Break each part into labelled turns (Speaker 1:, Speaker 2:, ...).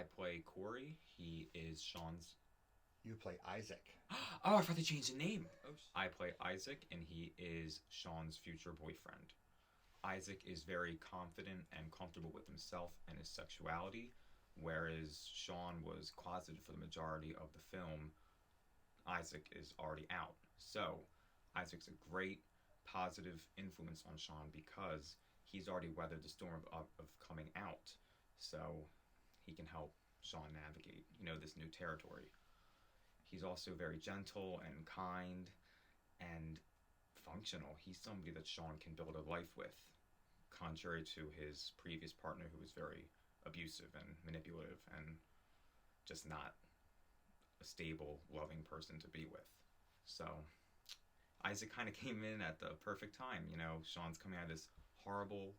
Speaker 1: I play Corey. He is Sean's.
Speaker 2: You play Isaac.
Speaker 1: Oh, I forgot to change the name. I play Isaac, and he is Sean's future boyfriend. Isaac is very confident and comfortable with himself and his sexuality, whereas Sean was closeted for the majority of the film. Isaac is already out. So, Isaac's a great positive influence on Sean because he's already weathered the storm of coming out. So, he can help Sean navigate, this new territory. He's also very gentle and kind and functional. He's somebody that Sean can build a life with, contrary to his previous partner who was very abusive and manipulative and just not a stable, loving person to be with. So Isaac kind of came in at the perfect time. Sean's coming out of this horrible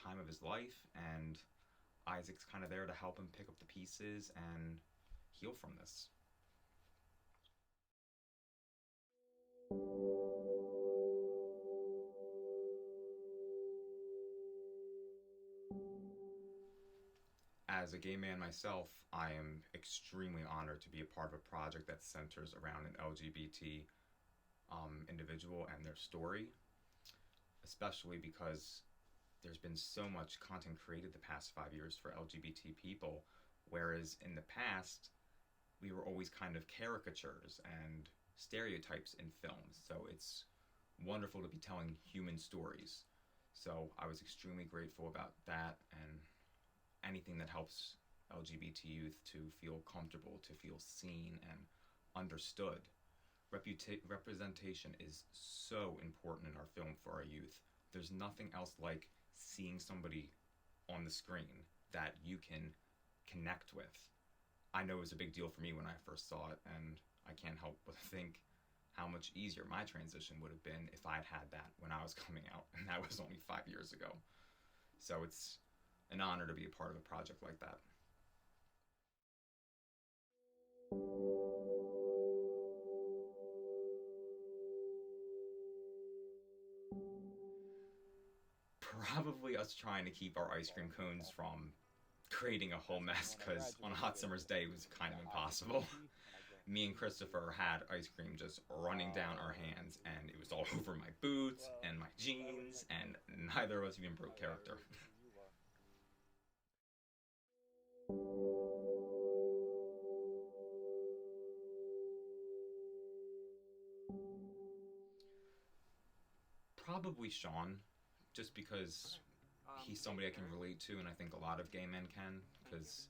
Speaker 1: time of his life, and Isaac's kind of there to help him pick up the pieces and heal from this. As a gay man myself, I am extremely honored to be a part of a project that centers around an LGBT individual and their story, especially because there's been so much content created the past 5 years for LGBT people, whereas in the past, we were always kind of caricatures and stereotypes in films. So it's wonderful to be telling human stories. So I was extremely grateful about that, and anything that helps LGBT youth to feel comfortable, to feel seen and understood. Representation is so important in our film for our youth. There's nothing else like seeing somebody on the screen that you can connect with. I know it was a big deal for me when I first saw it, and I can't help but think how much easier my transition would have been if I'd had that when I was coming out, and that was only 5 years ago. So it's an honor to be a part of a project like that. Probably us trying to keep our ice cream cones from creating a whole mess, because on a hot summer's day it was kind of impossible. Me and Christopher had ice cream just running down our hands, and it was all over my boots and my jeans, and neither of us even broke character. Probably Sean, just because he's somebody I can relate to, and I think a lot of gay men can, because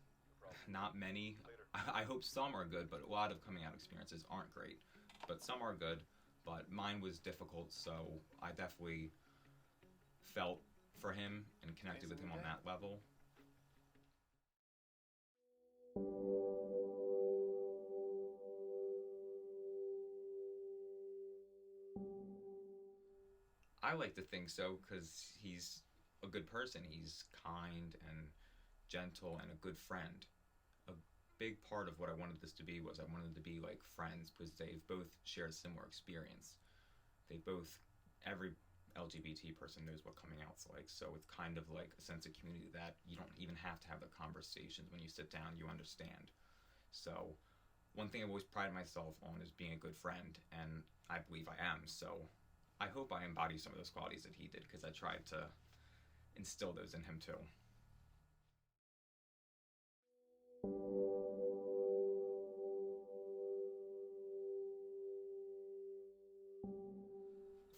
Speaker 1: not many. I hope some are good, but a lot of coming out experiences aren't great. But some are good, but mine was difficult, so I definitely felt for him and connected with him on that level. I like to think so because he's a good person. He's kind and gentle and a good friend. A big part of what I wanted this to be was I wanted to be like friends because they've both shared a similar experience. They both, every LGBT person knows what coming out's like, so it's kind of like a sense of community that you don't even have to have the conversations. When you sit down, you understand. So, one thing I've always prided myself on is being a good friend, and I believe I am. So, I hope I embody some of those qualities that he did because I tried to instill those in him too.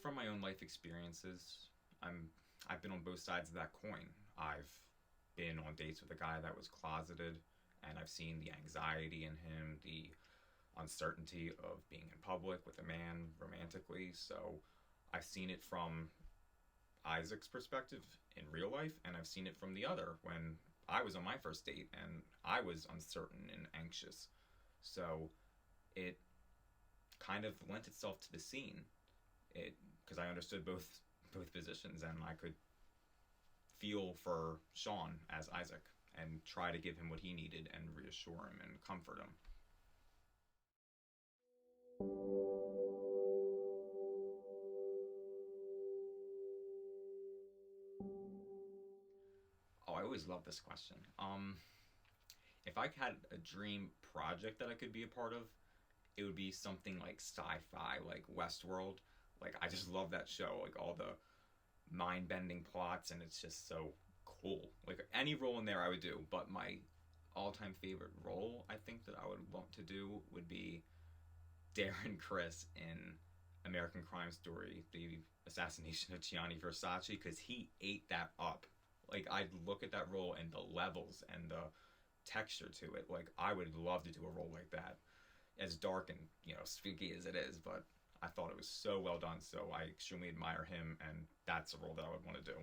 Speaker 1: From my own life experiences, I've been on both sides of that coin. I've been on dates with a guy that was closeted, and I've seen the anxiety in him, the uncertainty of being in public with a man romantically. So I've seen it from Isaac's perspective in real life, and I've seen it from the other when I was on my first date and I was uncertain and anxious. So it kind of lent itself to the scene. It because I understood both positions, and I could feel for Sean as Isaac and try to give him what he needed and reassure him and comfort him. Oh, I always love this question. if I had a dream project that I could be a part of, it would be something like sci-fi, like Westworld. Like I just love that show, like all the mind-bending plots, and it's just so cool. Like any role in there, I would do. But my all-time favorite role, I think that I would want to do would be Darren Criss in American Crime Story, the assassination of Gianni Versace, because he ate that up. Like I'd look at that role and the levels and the texture to it. Like I would love to do a role like that, as dark and spooky as it is. But I thought it was so well done, so I extremely admire him, and that's a role that I would want to do.